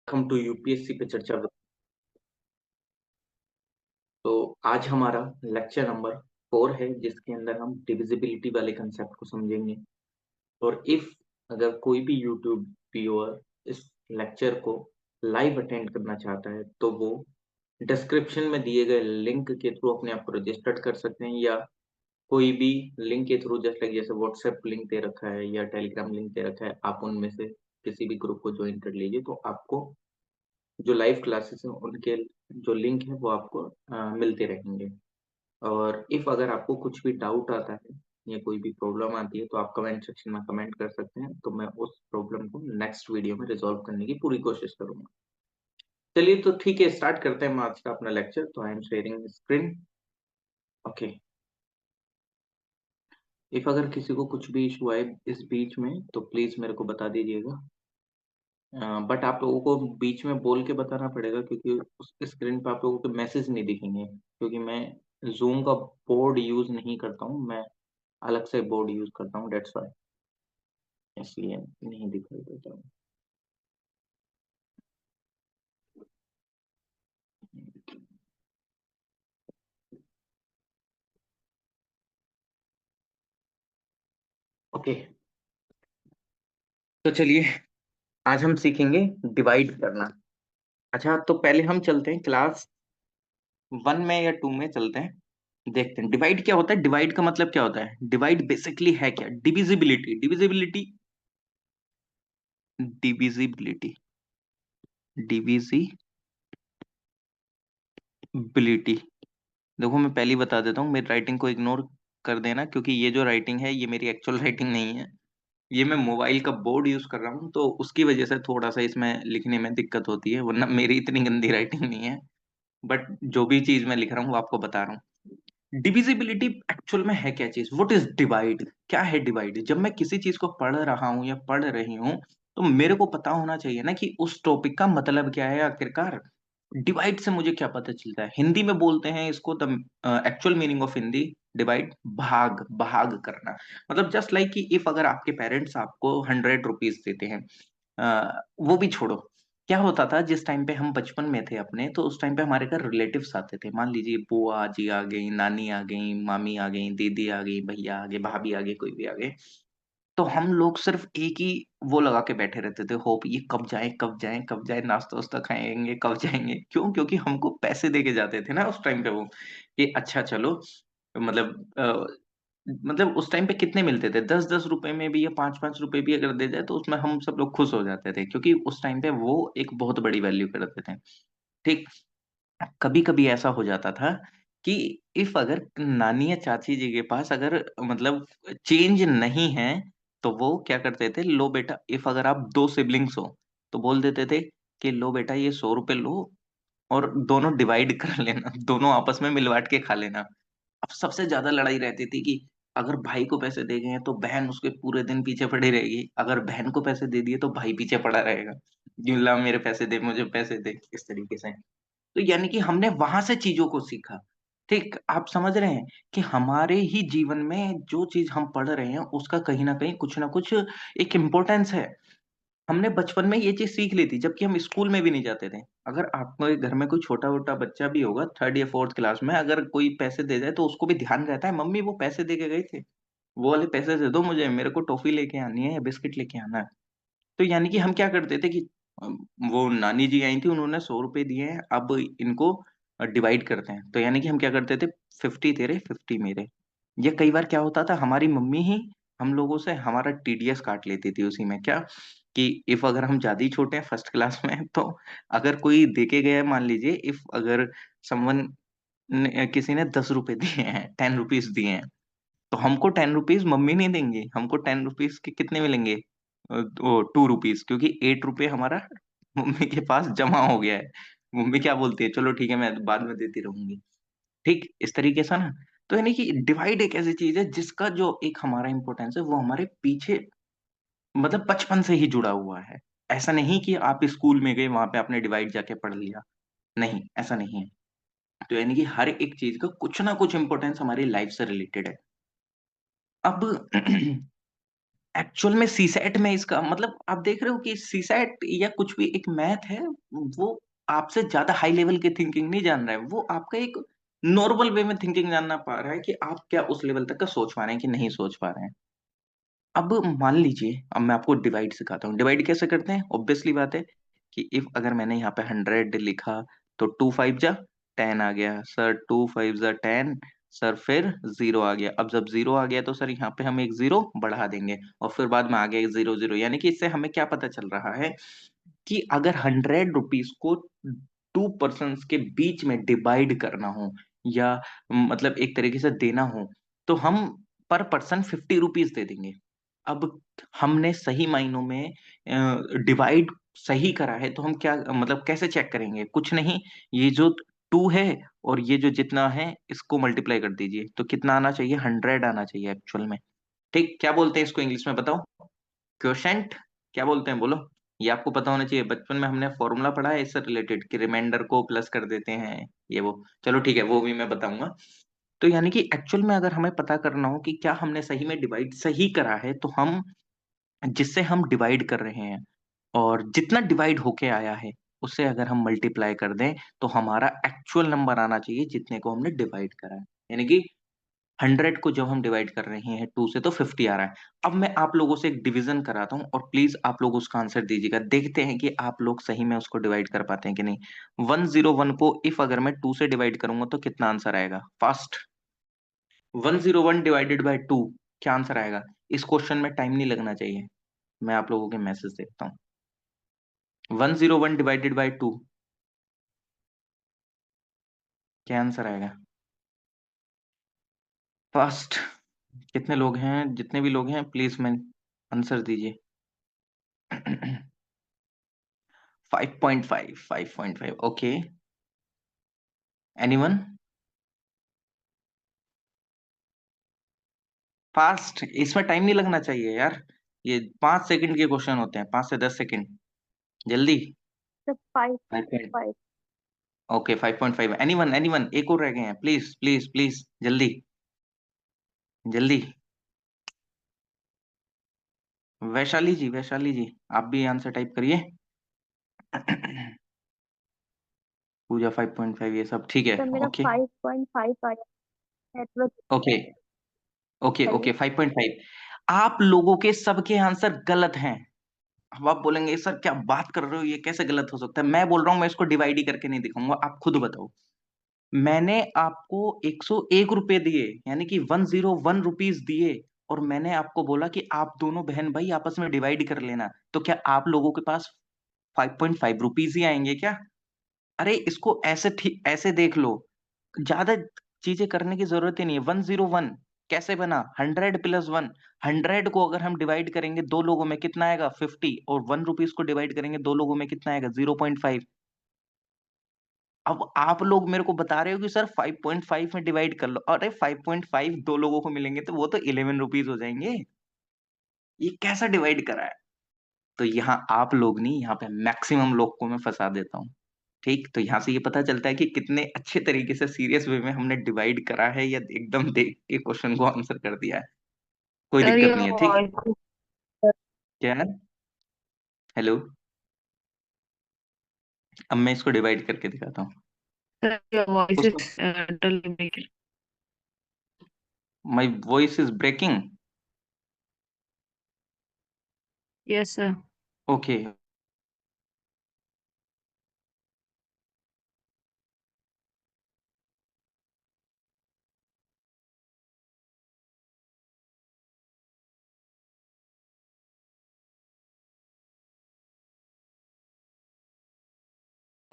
Welcome to UPSC पे चर्चा तो आज हमारा लेक्चर नंबर 4 है जिसके अंदर हम डिविजिबिलिटी वाले कंसेप्ट को समझेंगे। और इफ अगर कोई भी यूट्यूब व्यूअर इस लेक्चर को लाइव अटेंड करना चाहता है तो वो डिस्क्रिप्शन में दिए गए लिंक के थ्रू अपने आप को रजिस्टर्ड कर सकते हैं, या कोई भी लिंक के थ्रू जस्ट लाइक जैसे व्हाट्सएप लिंक दे रखा है या टेलीग्राम लिंक दे रखा है, आप उनमें से किसी भी ग्रुप को ज्वाइन कर लीजिए। तो आपको जो लाइव क्लासेस हैं उनके जो लिंक है वो आपको मिलते रहेंगे। और इफ अगर आपको कुछ भी डाउट आता है या कोई भी प्रॉब्लम आती है तो आप कमेंट सेक्शन में कमेंट कर सकते हैं, तो मैं उस प्रॉब्लम को नेक्स्ट वीडियो में रिजॉल्व करने की पूरी कोशिश करूंगा। चलिए तो ठीक है, स्टार्ट करते हैं हम आज का अपना लेक्चर। तो I am sharing screen. Okay. If अगर किसी को कुछ भी इशू आए इस बीच में तो प्लीज मेरे को बता दीजिएगा। बट आप लोगों को बीच में बोल के बताना पड़ेगा क्योंकि उस स्क्रीन पे आप लोगों के मैसेज नहीं दिखेंगे, क्योंकि मैं जूम का बोर्ड यूज नहीं करता हूँ, मैं अलग से बोर्ड यूज करता हूँ, डेट्स वाई इसलिए नहीं दिखाई देता हूँ। ओके, तो चलिए आज हम सीखेंगे डिवाइड करना। अच्छा, तो पहले हम चलते हैं क्लास 1 में या 2 में चलते हैं, देखते हैं डिवाइड क्या होता है। डिवाइड का मतलब क्या होता है? डिवाइड बेसिकली है क्या? डिविजिबिलिटी। डिविजिबिलिटी डिविजिबिलिटी डिविजिबिलिटी देखो, मैं पहले ही बता देता हूँ, मेरी राइटिंग को इग्नोर कर देना, क्योंकि ये जो राइटिंग है ये मेरी एक्चुअल राइटिंग नहीं है। ये मैं मोबाइल का बोर्ड यूज कर रहा हूँ तो उसकी वजह से थोड़ा सा इसमें लिखने में दिक्कत होती है, वरना मेरी इतनी गंदी राइटिंग नहीं है। बट जो भी चीज मैं लिख रहा हूँ वो आपको बता रहा हूँ। डिविजिबिलिटी एक्चुअल में है क्या चीज? What is divide? क्या है डिवाइड? जब मैं किसी चीज को पढ़ रहा हूँ या पढ़ रही हूँ तो मेरे को पता होना चाहिए ना कि उस टॉपिक का मतलब क्या है आखिरकार। डिवाइड से मुझे क्या पता चलता है? हिंदी में बोलते हैं इसको, the actual meaning of Hindi divide, भाग भाग करना। मतलब जस्ट लाइक कि इफ अगर आपके पेरेंट्स आपको 100 रुपीज देते हैं, वो भी छोड़ो, क्या होता था जिस टाइम पे हम बचपन में थे अपने, तो उस टाइम पे हमारे घर रिलेटिव्स आते थे। मान लीजिए बुआ जी आ गई, नानी आ गई, मामी आ गई, दीदी आ गई, भैया आ गए, भाभी आ गई, कोई भी आ गए। तो हम लोग सिर्फ एक ही वो लगा के बैठे रहते थे, होप ये कब जाए कब जाए कब जाए, नाश्ता वास्ता खाएंगे कब जाएंगे। क्यों? क्योंकि हमको पैसे दे के जाते थे ना उस टाइम पे वो, कि अच्छा चलो, मतलब मतलब उस टाइम पे कितने मिलते थे? 10-10 रुपए में भी या 5-5 रुपए भी अगर दे जाए तो उसमें हम सब लोग खुश हो जाते थे, क्योंकि उस टाइम पे वो एक बहुत बड़ी वैल्यू करते थे। ठीक। कभी कभी ऐसा हो जाता था कि इफ अगर नानी या चाची जी के पास अगर मतलब चेंज नहीं है, तो वो क्या करते थे, लो बेटा, इफ अगर आप दो सिबलिंग्स हो तो बोल देते थे कि लो बेटा ये 100 रुपए लो और दोनों डिवाइड कर लेना, दोनों आपस में मिलवाट के खा लेना। अब सबसे ज्यादा लड़ाई रहती थी कि अगर भाई को पैसे दे गए हैं तो बहन उसके पूरे दिन पीछे पड़ी रहेगी, अगर बहन को पैसे दे दिए तो भाई पीछे पड़ा रहेगा, "यूं ला मेरे पैसे दे, मुझे पैसे दे", इस तरीके से। तो यानी कि हमने वहां से चीजों को सीखा। ठीक, आप समझ रहे हैं कि हमारे ही जीवन में जो चीज हम पढ़ रहे हैं उसका कहीं ना कुछ एक इम्पोर्टेंस है। हमने बचपन में ये चीज सीख ली थी जबकि हम स्कूल में भी नहीं जाते थे। अगर आपके घर में कोई छोटा वोटा बच्चा भी होगा 3rd या 4th क्लास में, अगर कोई पैसे दे जाए तो उसको भी ध्यान रहता है, मम्मी वो पैसे दे के गए थे, वो वाले पैसे दे दो मुझे, मेरे को टॉफी लेके आनी है या बिस्किट लेके आना है। तो यानी कि हम क्या करते थे कि वो नानी जी आई थी, उन्होंने 100 रुपए दिए हैं, अब इनको डिवाइड करते हैं। तो यानी कि हम क्या करते थे, 50 तेरे 50 मेरे। या कई बार क्या होता था, हमारी मम्मी ही हम लोगों से हमारा टीडीएस काट लेती थी उसी में। क्या कि इफ अगर हम ज्यादा ही छोटे हैं 1st क्लास में तो अगर कोई देके गया है, मान लीजिए इफ अगर समवन किसी ने 10 रुपए दिए हैं, 10 रुपीज दिए हैं, तो हमको 10 रुपीज मम्मी नहीं देंगी, हमको 10 रुपीज के कितने मिलेंगे? वो 2 रुपीज, क्योंकि 8 रुपए हमारा मम्मी के पास जमा हो गया है। मम्मी क्या बोलती है, चलो ठीक है मैं बाद में देती रहूंगी। ठीक, इस तरीके से ना। तो यानी कि डिवाइड एक ऐसी चीज है जिसका जो एक हमारा इंपॉर्टेंस है वो हमारे पीछे मतलब बचपन से ही जुड़ा हुआ है। ऐसा नहीं कि आप स्कूल में गए वहां पे आपने डिवाइड जाके पढ़ लिया, नहीं, ऐसा नहीं है। तो यानी कि हर एक चीज का कुछ ना कुछ इंपॉर्टेंस हमारी लाइफ से रिलेटेड है। अब एक्चुअल में सीसैट में इसका मतलब आप देख रहे हो कि सीसैट या कुछ भी एक मैथ है, वो आपसे ज्यादा हाई लेवल की थिंकिंग नहीं जान रहा है, वो आपका एक नॉर्मल वे में थिंकिंग जानना पा रहा है कि आप क्या उस लेवल तक का सोच पा रहे हैं कि नहीं सोच पा रहे हैं। अब मान लीजिए, अब मैं आपको डिवाइड सिखाता हूँ। डिवाइड कैसे करते हैं? ऑब्वियसली बात है कि इफ अगर मैंने यहाँ पे 100 लिखा, तो 2 5 जा 10 आ गया सर, 2 5 जा 10 सर, फिर जीरो आ गया। अब जब जीरो आ गया तो सर यहाँ पे हम एक जीरो बढ़ा देंगे, और फिर बाद में आ गया जीरो जीरो। यानी कि इससे हमें क्या पता चल रहा है कि अगर 100 रुपीज को 2 पर्सन के बीच में डिवाइड करना हो, या मतलब एक तरीके से देना हो, तो हम पर पर्सन 50 रुपीज दे देंगे। अब हमने सही मायनों में डिवाइड सही करा है, तो हम क्या मतलब कैसे चेक करेंगे? कुछ नहीं, ये जो 2 है और ये जो जितना है इसको मल्टीप्लाई कर दीजिए, तो कितना आना चाहिए? 100 आना चाहिए एक्चुअल में। ठीक, क्या बोलते हैं इसको इंग्लिश में बताओ? क्वोशेंट। क्या बोलते हैं बोलो? ये आपको पता होना चाहिए, बचपन में हमने फॉर्मूला पढ़ा है इससे रिलेटेड कि रिमाइंडर को प्लस कर देते हैं, ये वो। चलो ठीक है, वो भी मैं बताऊंगा। तो यानी कि एक्चुअल में अगर हमें पता करना हो कि क्या हमने सही में डिवाइड सही करा है, तो हम जिससे हम डिवाइड कर रहे हैं और जितना डिवाइड होके आया है उससे अगर हम मल्टीप्लाई कर दें, तो हमारा एक्चुअल नंबर आना चाहिए जितने को हमने डिवाइड करा है। यानी कि 100 को जब हम डिवाइड कर रहे हैं 2 से, तो 50 आ रहा है। अब मैं आप लोगों से एक डिवीजन कराता हूँ और प्लीज आप लोग उसका आंसर दीजिएगा। देखते हैं कि आप लोग सही में उसको डिवाइड कर पाते हैं कि नहीं। 101 को इफ अगर मैं 2 से डिवाइड करूंगा तो कितना आंसर आएगा? फास्ट। 101 डिवाइडेड बाय 2, क्या आंसर आएगा? इस क्वेश्चन में टाइम नहीं लगना चाहिए, मैं आप लोगों के मैसेज देखता हूँ। 101 डिवाइडेड बाय 2, क्या आंसर आएगा? फास्ट। कितने लोग हैं? जितने भी लोग हैं प्लीज मैं आंसर दीजिए। 5.5, 5.5, ओके। एनीवन? फास्ट, इसमें टाइम नहीं लगना चाहिए यार। ये 5 सेकंड के क्वेश्चन होते हैं, 5 से 10 सेकंड। जल्दी। Sir five 5 five okay, 5.5। Anyone? Anyone? एक और रह गए हैं, प्लीज प्लीज प्लीज, जल्दी जल्दी। वैशाली जी, वैशाली जी, आप भी आंसर टाइप करिए। पूजा 5.5, ये सब ठीक है। सर मेरा ओके 5.5 आया। नेटवर्क ओके ओके ओके, चाहिए। 5.5। आप लोगों के सबके आंसर गलत हैं। अब आप बोलेंगे सर क्या बात कर रहे हो, ये कैसे गलत हो सकता है? मैं बोल रहा हूँ, मैं इसको डिवाइड ही करके नहीं दिखाऊंगा, आप खुद बताओ। मैंने आपको 101 रुपए दिए, यानी कि 101 रुपीज दिए, और मैंने आपको बोला कि आप दोनों बहन भाई आपस में डिवाइड कर लेना, तो क्या आप लोगों के पास 5.5 रुपीज ही आएंगे क्या? अरे इसको ऐसे ठीक ऐसे देख लो, ज्यादा चीजें करने की जरूरत ही नहीं है। 101 कैसे बना? 100 + 1। 100 को अगर हम डिवाइड करेंगे दो लोगों में कितना आएगा? 50। और 1 रुपीज को डिवाइड करेंगे दो लोगों में कितना आएगा? 0.5। अब आप लोग मेरे को बता रहे हो कि सर 5.5 में डिवाइड कर लो। अरे 5.5 दो लोगों को मिलेंगे तो वो तो 11 रुपीज हो जाएंगे। ये कैसा डिवाइड करा है? तो यहाँ आप लोग नहीं, यहाँ पे मैक्सिमम लोग को मैं फंसा देता हूँ। ठीक, तो यहाँ से ये पता चलता है कि कितने अच्छे तरीके से सीरियस वे में हमने डिवाइड करा है, या एकदम देख के क्वेश्चन को आंसर कर दिया है। कोई सर दिक्कत योर नहीं है, ठीक। वॉइस क्या है? हेलो। अब मैं इसको डिवाइड करके दिखाता हूँ। सर योर वॉइस उसको, is dull. My voice is breaking. Yes sir. Okay,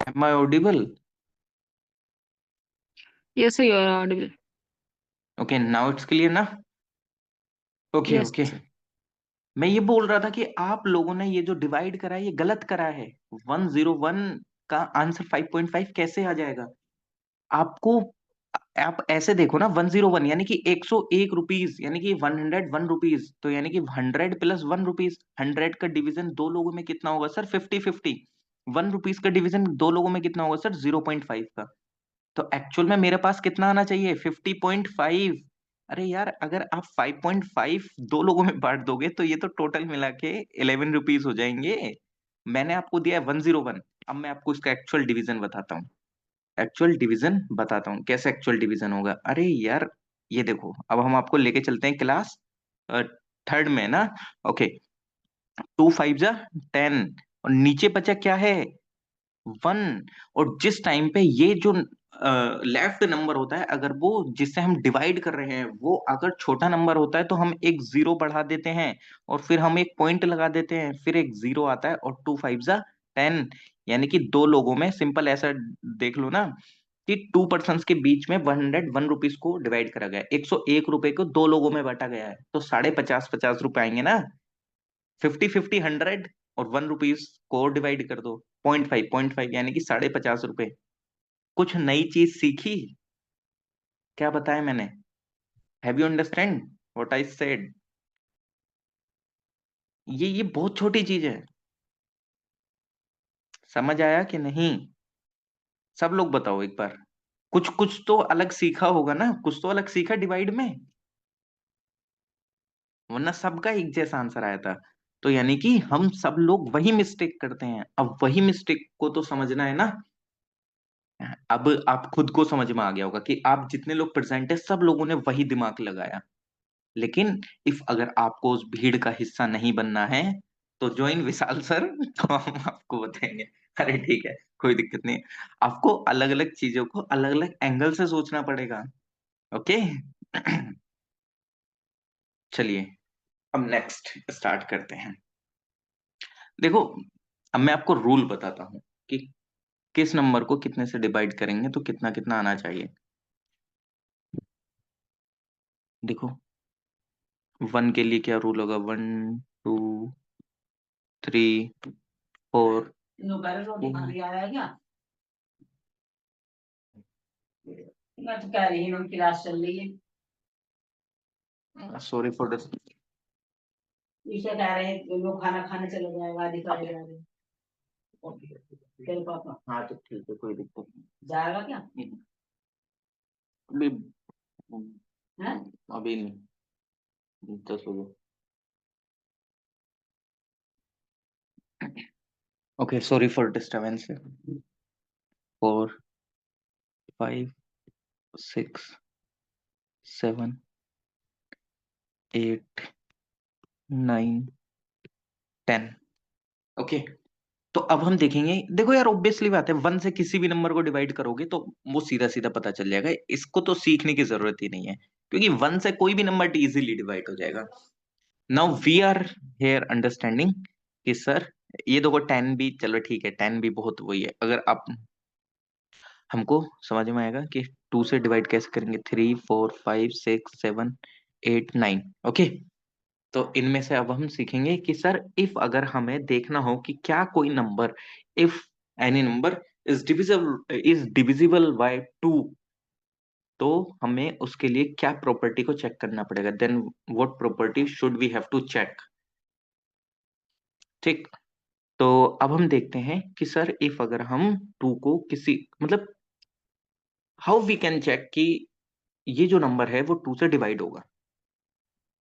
am I audible? Yes sir you're audible. Okay, now it's clear ना? Okay yes okay. सर। मैं ये बोल रहा था कि आप लोगों ने ये जो डिवाइड करा है ये गलत करा है। 101 का आंसर 5.5 कैसे आ जाएगा आपको? आप ऐसे देखो ना, 101 यानी कि 101 रुपीज, यानी कि 101 रुपीज, तो यानी कि 100 + 1 रुपीज। 100 का डिवीजन दो लोगों में कितना होगा सर? 50-50। 1 रुपीज का डिवीजन दो लोगों में कितना होगा सर? 0.5 का। तो एक्चुअल में मेरे पास कितना आना चाहिए? 50.5। अरे यार, अगर आप 5.5 दो लोगों में बांट दोगे तो ये तो टोटल मिला के 11 रुपीज हो जाएंगे। मैंने आपको दिया है 101। अब मैं आपको इसका एक्चुअल डिवीजन बताता हूँ। एक्चुअल डिवीजन बताता हूँ कैसे एक्चुअल डिवीजन होगा। अरे यार, ये देखो, अब हम आपको लेके चलते हैं क्लास थर्ड में ना। ओके, 2 5 जा 10, और नीचे बचा क्या है, 1। और जिस टाइम पे ये जो लेफ्ट नंबर होता है, अगर वो जिससे हम डिवाइड कर रहे हैं वो अगर छोटा नंबर होता है तो हम एक जीरो बढ़ा देते हैं, और फिर हम एक पॉइंट लगा देते हैं, फिर एक जीरो आता है, और 2 5 जा 10। यानी कि दो लोगों में, सिंपल ऐसा देख लो ना, कि 2 पर्सन के बीच में 101 रुपीज को डिवाइड करा गया है। 101 रुपए को दो लोगों में बांटा गया है, तो 50-50 50 रुपए आएंगे ना। 50 50 100, और 1 रुपीज को डिवाइड कर दो 0.5 यानी कि 50.50 रुपए। कुछ नई चीज सीखी? क्या बताया मैंने? Have you understand what I said? ये बहुत छोटी चीज है। समझ आया कि नहीं? सब लोग बताओ एक बार। कुछ कुछ तो अलग सीखा होगा ना, कुछ तो अलग सीखा डिवाइड में, वरना सबका एक जैसा आंसर आया था। तो यानी कि हम सब लोग वही मिस्टेक करते हैं। अब वही मिस्टेक को तो समझना है ना। अब आप खुद को समझ में आ गया होगा कि आप जितने लोग प्रेजेंट है सब लोगों ने वही दिमाग लगाया। लेकिन इफ अगर आपको उस भीड़ का हिस्सा नहीं बनना है तो ज्वाइन विशाल सर, तो हम आपको बताएंगे। अरे ठीक है, कोई दिक्कत नहीं। आपको अलग अलग चीजों को अलग अलग एंगल से सोचना पड़ेगा। ओके। चलिए, अब नेक्स्ट स्टार्ट करते हैं। देखो, अब मैं आपको रूल बताता हूँ कि किस नंबर को कितने से डिवाइड करेंगे तो कितना कितना आना चाहिए। देखो, 1 के लिए क्या रूल होगा, 1 2 3 4। मैं तो कह रही हूँ उनकी क्लास चल रही है, सॉरी फॉर दिस। इसे कह रहे हैं लोग खाना खाने चले जाएगा, दिखाई जा रहे तेरे पापा। हाँ तो ठीक है, कोई दिक्कत नहीं। जाएगा क्या? अभी हैं? अभी नहीं, 10 बजे। Okay, sorry for disturbance. 4 5 6 7 8 9 10। Okay, तो अब हम देखेंगे। देखो यार, ऑब्वियसली बात है, 1 से किसी भी नंबर को डिवाइड करोगे तो वो सीधा सीधा पता चल जाएगा। इसको तो सीखने की जरूरत ही नहीं है, क्योंकि 1 से कोई भी नंबर इजीली डिवाइड हो जाएगा। Now we are here understanding कि सर, ये देखो 10 भी, चलो ठीक है, 10 भी बहुत वही है। अगर आप, हमको समझ में आएगा कि 2 से डिवाइड कैसे करेंगे, 3 4 5 6 7 8 9। ओके, तो इनमें से अब हम सीखेंगे कि सर, इफ अगर हमें देखना हो कि क्या कोई number, if any number is divisible bye 2, तो हमें उसके लिए क्या प्रॉपर्टी को चेक करना पड़ेगा, then what property should we have to check. ठीक। तो अब हम देखते हैं कि सर, इफ अगर हम 2 को किसी, मतलब हाउ वी कैन चेक कि ये जो नंबर है वो 2 से डिवाइड होगा।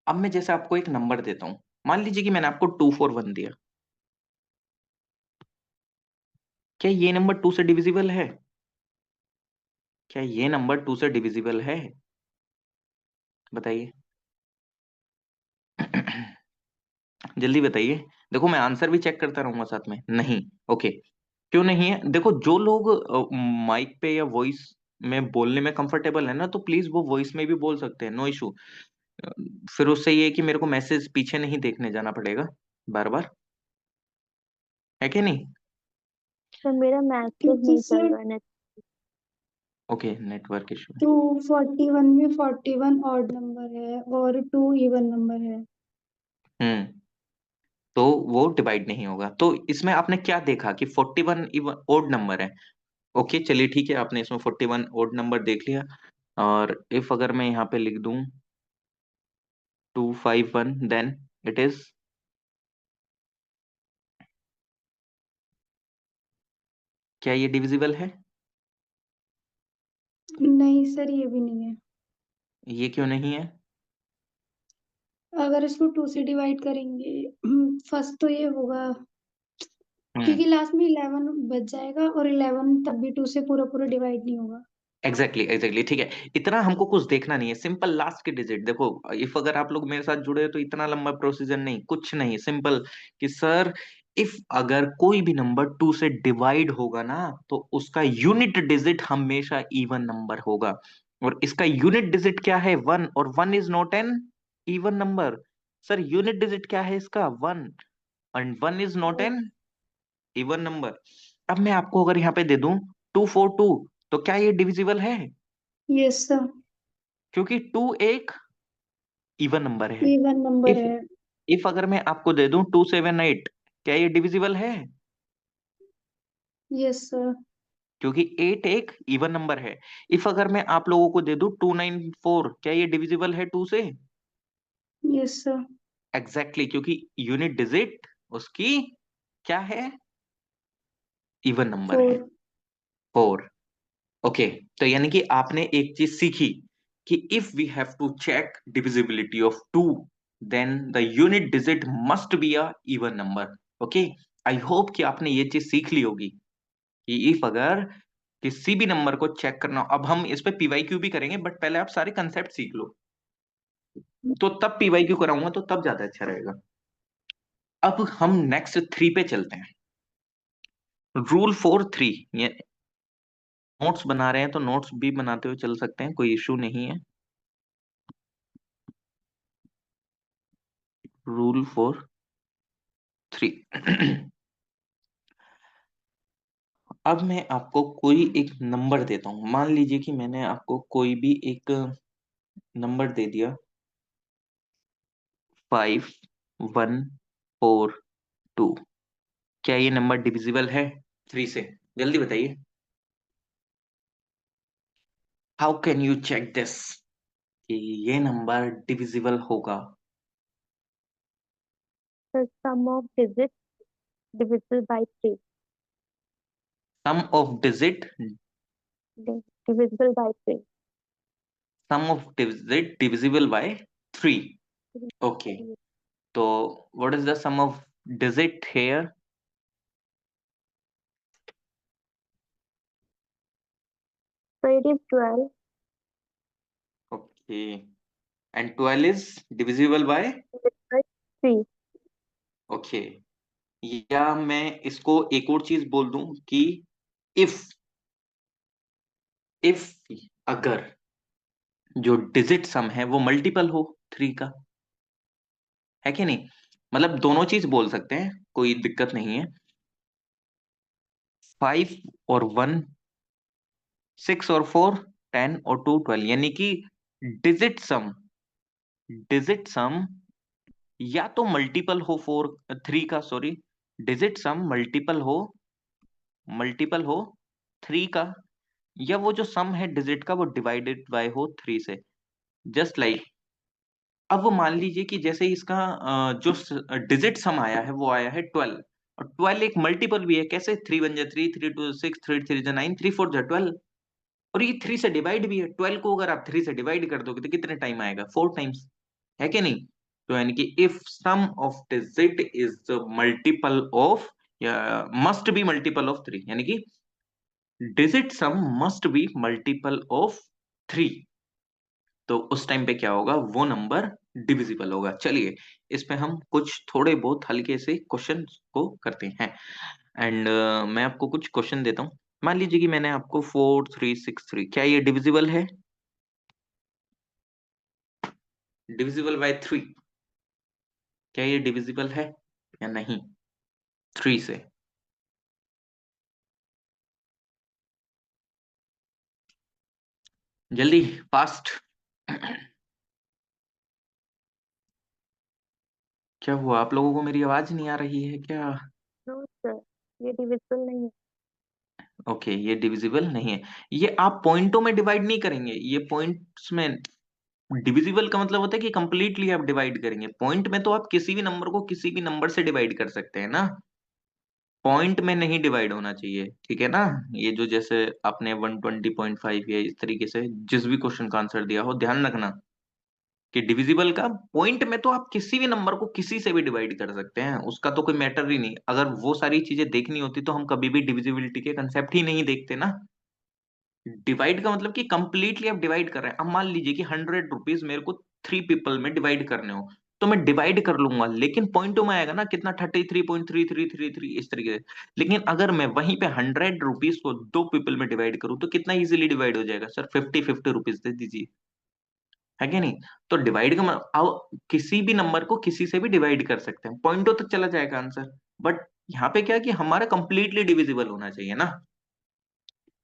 अब मैं जैसे आपको एक नंबर देता हूं, मान लीजिए कि मैंने आपको 241 दिया। क्या ये नंबर 2 से डिविजिबल है? क्या ये नंबर 2 से डिविजिबल है? बताइए। जल्दी बताइए। देखो, मैं आंसर भी चेक करता रहूंगा साथ में। नहीं। ओके, क्यों नहीं है? देखो, जो लोग माइक पे या वॉइस में बोलने में कंफर्टेबल है ना, तो प्लीज वो वॉइस में भी बोल सकते हैं, नो इशू। फिर उससे ये है कि मेरे को मैसेज पीछे नहीं देखने जाना पड़ेगा बार बार, है कि नहीं? तो मेरा मैसेज क्योंकि नहीं चल सर रहा है। Okay, network issue. 241 में 41 ऑड नंबर है और 2 इवन नंबर है। हम्म, तो वो डिवाइड नहीं होगा। तो इसमें आपने क्या देखा कि 41 ओड नंबर है। ओके, चलिए ठीक है, आपने इसमें 41 ओड नंबर देख लिया। और इफ अगर मैं यहाँ पे लिख दूं 251, देन इट इज, क्या ये डिविजिबल है? नहीं सर, ये भी नहीं है। ये क्यों नहीं है? अगर इसको 2 से डिवाइड करेंगे, फर्स्ट तो ये होगा हम्म। क्योंकि लास्ट में 11 बच जाएगा, और 11 तब भी 2 से पूरा पूरा डिवाइड नहीं होगा। एग्जैक्टली ठीक है। इतना हमको कुछ देखना नहीं है, सिंपल लास्ट के डिजिट देखो। इफ अगर आप लोग मेरे साथ जुड़े हो तो इतना लंबा प्रोसीजर नहीं, कुछ नहीं, सिंपल कि सर इफ अगर कोई भी नंबर 2 से डिवाइड होगा ना तो उसका यूनिट डिजिट हमेशा इवन नंबर होगा। और इसका यूनिट डिजिट क्या है? 1, और 1 is not an even number. Sir unit digit क्या है इसका? 1, and 1 is not an even number. अब मैं आपको अगर यहाँ पे दे दूं 242, तो क्या ये डिविजिबल है? Yes sir. क्योंकि 2 एक इवन नंबर है। इवन नंबर इफ है। इफ अगर मैं आपको दे दूं 278, क्या ये डिविजिबल है? Yes sir. क्योंकि 8 एक इवन नंबर है। इफ अगर मैं आप लोगों को दे दूं 294, क्या ये डिविजिबल है 2 से? Yes sir. एग्जैक्टली क्योंकि यूनिट डिजिट उसकी क्या है? इवन नंबर है, 4। 4। ओके। तो यानी कि आपने एक चीज सीखी कि if we have to check divisibility of 2, then the unit digit must be a even number. Okay. I hope कि आपने ये चीज सीख ली होगी कि इफ अगर किसी भी नंबर को चेक करना हो, अब हम इस पे पीवाईक्यू भी करेंगे, बट पहले आप सारे कंसेप्ट सीख लो, तो तब पीवाईक्यू कराऊंगा तो तब ज्यादा अच्छा रहेगा। अब हम नेक्स्ट 3 पे चलते हैं। रूल फॉर 3, ये नोट्स बना रहे हैं तो नोट्स भी बनाते हुए चल सकते हैं, कोई इशू नहीं है। Rule for 3। अब मैं आपको कोई एक नंबर देता हूं, मान लीजिए कि मैंने आपको कोई भी एक नंबर दे दिया, 5142। क्या ये नंबर डिविजिबल है 3 से? जल्दी बताइए। How can you check this कि ये नंबर डिविजिबल होगा? The sum of digits divisible by 3. Sum of digit, Divisible by 3. Sum of digit divisible by 3। Okay. तो what is the sum of digit here? So it is 12 okay. And 12 is divisible by? divided by 3. Okay. या मैं इसको एक और चीज बोल दूं कि इफ इफ अगर जो डिजिट सम है वो मल्टीपल हो 3 का, है कि नहीं? मतलब दोनों चीज बोल सकते हैं, कोई दिक्कत नहीं है। 5 और 1, 6 और 4, 10 और 2, 12, यानी कि डिजिट सम डिजिट सम या तो मल्टीपल हो 3 का, सॉरी, डिजिट सम मल्टीपल हो 3 का, या वो जो सम है डिजिट का वो डिवाइडेड बाय हो 3 से। जस्ट लाइक अब वो मान लीजिए कि जैसे इसका जो डिजिट सम आया है वो आया है 12, और 12 एक मल्टीपल भी है। कैसे? 3 1 जा 3, 3 2 6, 3 3 जा 9, 3 4 जा 12, और ये 3 से डिवाइड भी है। 12 को अगर आप 3 से डिवाइड कर दोगे तो कितने टाइम आएगा? 4 टाइम्स, है कि नहीं? तो यानी कि if sum of digit is multiple of, या मस्ट बी मल्टीपल ऑफ 3, यानी कि digit sum must be multiple of 3, तो उस टाइम पे क्या होगा? वो नंबर डिविजिबल होगा। चलिए इस पे हम कुछ थोड़े बहुत हल्के से क्वेश्चन को करते हैं। एंड मैं आपको कुछ क्वेश्चन देता हूँ। मान लीजिए कि मैंने आपको 4363, क्या ये डिविजिबल है? डिविजिबल बाय 3, क्या ये डिविजिबल है या नहीं 3 से? जल्दी, फास्ट। क्या हुआ, आप लोगों को मेरी आवाज नहीं आ रही है क्या? No sir, ये divisible नहीं है. ओके, ये डिविजिबल नहीं है। ये आप पॉइंटों में डिवाइड नहीं करेंगे, ये पॉइंट्स में। डिविजिबल का मतलब होता है कि कंप्लीटली आप डिवाइड करेंगे। पॉइंट में तो आप किसी भी नंबर को किसी भी नंबर से डिवाइड कर सकते हैं ना। पॉइंट में नहीं डिवाइड होना चाहिए, ठीक है ना। ये जो जैसे आपने 120.5 या इस तरीके से जिस भी क्वेश्चन का आंसर दिया हो, ध्यान रखना कि डिविजिबल का पॉइंट में तो आप किसी भी नंबर को किसी से भी डिवाइड कर सकते हैं, उसका तो कोई मैटर ही नहीं। अगर वो सारी चीजें देखनी होती तो हम कभी भी डिविजिबिलिटी के कंसेप्ट ही नहीं देखते ना। डिवाइड का मतलब कि कंप्लीटली आप डिवाइड कर रहे हैं। अब मान लीजिए कि 100 रुपीज मेरे को 3 पीपल में डिवाइड करने हो, तो मैं डिवाइड कर लूंगा, लेकिन पॉइंटों में आएगा ना कितना, 33.3333 इस तरीके से। लेकिन अगर मैं वहीं पे 100 रुपीज को 2 पीपल में डिवाइड करूं तो कितना इजीली डिवाइड हो जाएगा सर, 50 50 रुपीज दे दीजिए, है क्या नहीं। तो डिवाइड का मतलब अब किसी भी नंबर को किसी से भी डिवाइड कर सकते हैं, पॉइंटों तक चला जाएगा आंसर। बट यहाँ पे क्या है कि हमारा कंप्लीटली डिविजिबल होना चाहिए ना।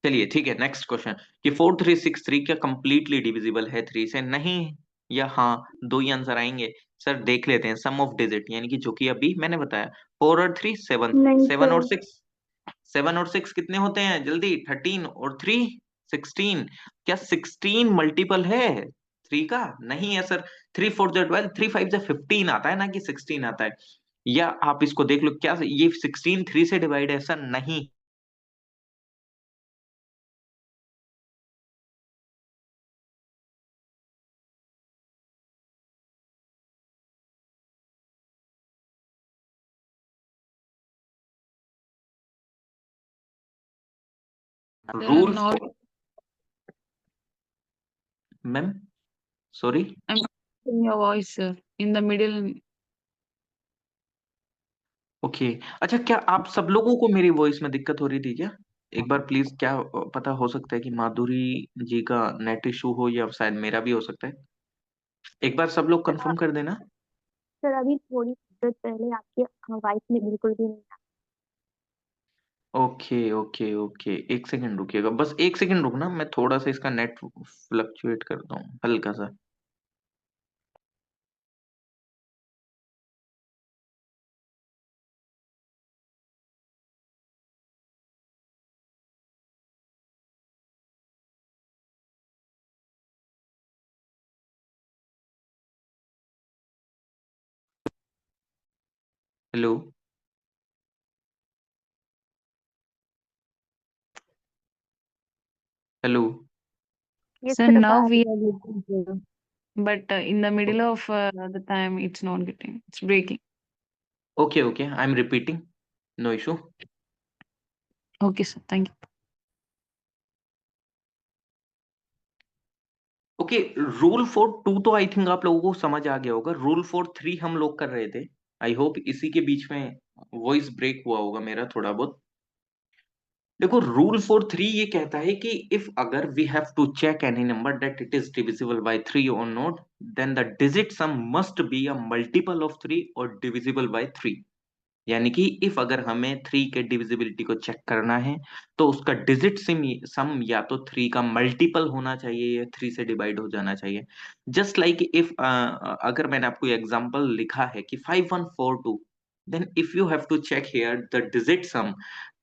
चलिए ठीक है, नेक्स्ट क्वेश्चन कि 4363 क्या कंप्लीटली डिविजिबल है 3 से, नहीं या हाँ, दो ही आंसर आएंगे। सर देख लेते हैं सम ऑफ डिजिट, यानी कि जो कि अभी मैंने बताया, 4 और 3 7, नहीं 7 और 6, सर। 7 और 6 कितने होते हैं जल्दी, 13 और 3 16। क्या 16 मल्टीपल है 3 का, नहीं है सर। 3 4 12, 3 5 15 आता है ना कि 16 आता है। या आप इसको देख लो, क्या ये 16 3 से डिवाइड है सर, नहीं। Rule Now ma'am, sorry. I'm in your voice, sir. In the middle, okay, अच्छा क्या आप सब लोगों को मेरी वॉइस में दिक्कत हो रही थी क्या? एक बार प्लीज, क्या पता हो सकता है कि माधुरी जी का नेट इशू हो या शायद मेरा भी हो सकता है। एक बार सब लोग कंफर्म कर देना। सर अभी थोड़ी देर पहले आपकी आवाज में बिल्कुल भी नहीं ओके ओके ओके, एक सेकंड रुकिएगा, बस एक सेकंड रुकना, मैं थोड़ा सा इसका नेट फ्लक्चुएट करता हूँ हल्का सा। Hello, hello. है। sir, सर अब now आ we रही है बिल्कुल clear। but in the middle of the time, it's not getting, it's breaking. Okay okay, I am repeating, no issue. Okay, sir. Thank you. Okay, rule for 2 तो I think आप लोगों को समझ आ गया होगा, रूल फॉर 3 हम लोग कर रहे थे। आई होप इसी के बीच में वॉइस ब्रेक हुआ होगा मेरा थोड़ा बहुत। देखो, रूल फॉर 3 ये कहता है कि इफ अगर we have to check any number that it is divisible by 3 और not, then the digit sum must be a multiple of 3 और डिविजिबल बाय 3। यानी कि इफ अगर हमें 3 के डिविजिबिलिटी को चेक करना है तो उसका डिजिट सम या तो 3 का मल्टीपल होना चाहिए या 3 से डिवाइड हो जाना चाहिए। जस्ट लाइक इफ अगर मैंने आपको एग्जांपल लिखा है कि 5142, then if you have to check here the digit sum,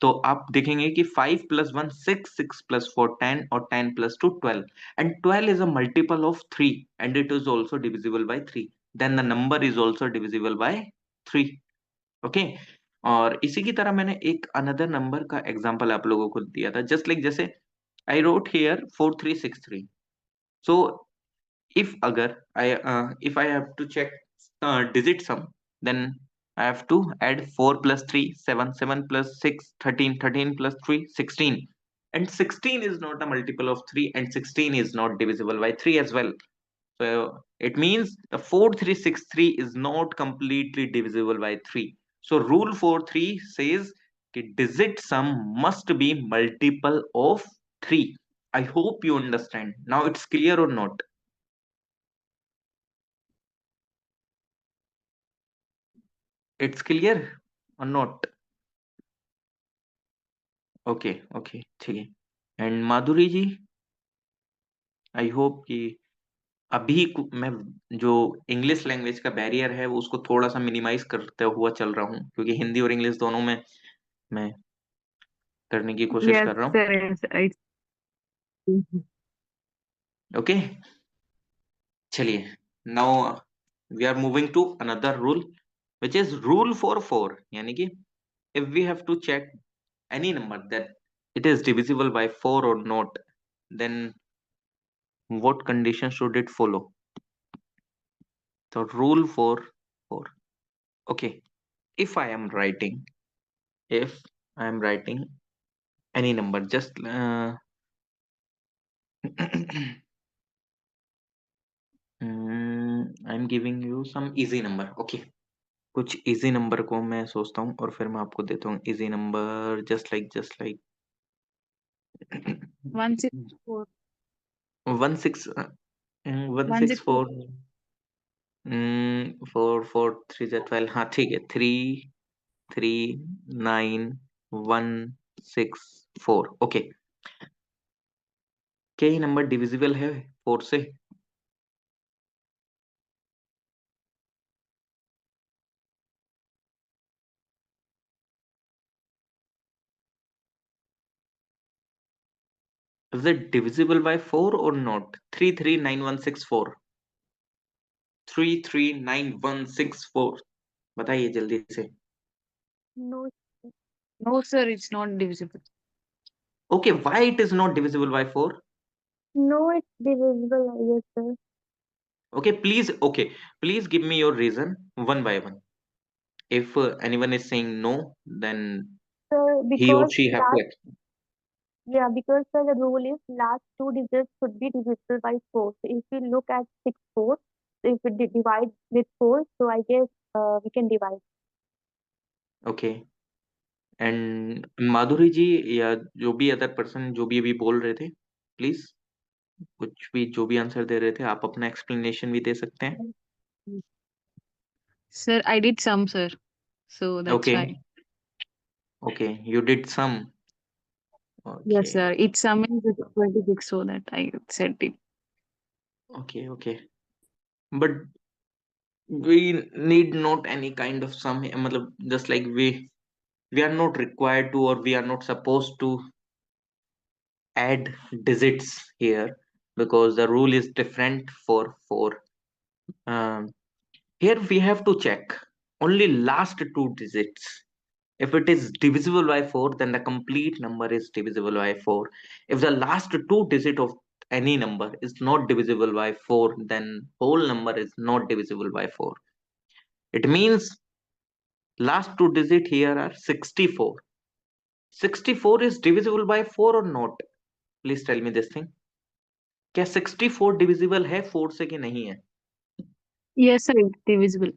तो आप देखेंगे कि 5 + 1 6, 6 + 4 10 और 10 + 2 12, and 12 is a multiple of 3 and it is also divisible by 3, then the number is also divisible by 3। Okay, और इसी की तरह मैंने एक अनदर नंबर का एग्जांपल आप लोगों को दिया था, जस्ट लाइक जैसे I wrote here 4363। So if अगर I if I have to check digit sum, then I have to add 4 + 3 7, 7 + 6 13, 13 + 3 16, and 16 is not a multiple of 3 and 16 is not divisible by 3 as well. So it means the 4363 is not completely divisible by 3. So rule 43 says कि digit sum must be multiple of 3. I hope you understand. Now it's clear or not? It's clear or not? Okay, okay, ठीक है। And Madhuri ji, I hope कि अभी मैं जो English language का barrier है वो उसको थोड़ा सा मिनिमाइज करते हुआ चल रहा हूँ, क्योंकि हिंदी और इंग्लिश दोनों में मैं करने की कोशिश Yes, कर रहा हूँ। sir. It's ओके, चलिए, now we are moving to another rule which is rule for 4, यानी कि if we have to check any number that it is divisible by 4 or not, then what condition should it follow? The rule for 4. Okay, if I am writing, if I am writing any number, just I'm giving you some easy number. Okay, कुछ easy number को मैं सोचता हूँ और फिर मैं आपको देता हूँ इजी नंबर, जस्ट लाइक 164. 164 4 4 3 12, हाँ ठीक है, 3 3 9 1 6 4। ओके, क्या ये नंबर डिविजिबल है 4 से? Is it divisible by 4 or not? 339164, 339164, बताइए जल्दी से। No, No, sir, it's not divisible. Okay, why it is not divisible by 4? no, it's divisible, I guess, sir. Okay, please give me your reason one by one. If anyone is saying no, then Sir, he or because she have to last, explain. yeah, because sir, the rule is last two digits should be divisible by 4. So if we look at 64, so if we divide with 4, so I guess we can divide. Okay, and माधुरी जी या जो भी other person जो भी अभी बोल रहे थे, please कुछ भी जो भी आंसर दे रहे थे, आप अपना एक्सप्लेनेशन भी दे सकते हैं। Sir, I did some, sir. So that's okay, why. Okay, you did some. Yes, okay, sir. It's some is 26, so that I said it. Okay, okay, but we need not any kind of sum, मतलब just like we are not required to, or we are not supposed to add digits here, because the rule is different for 4. um, Here we have to check only last two digits. If it is divisible by 4, then the complete number is divisible by 4. If the last two digit of any number is not divisible by 4, then whole number is not divisible by 4. It means last two digit here are 64. 64 is divisible by 4 or not? Please tell me this thing. क्या 64 divisible है 4 से कि नहीं है? Yes, sir. It's divisible.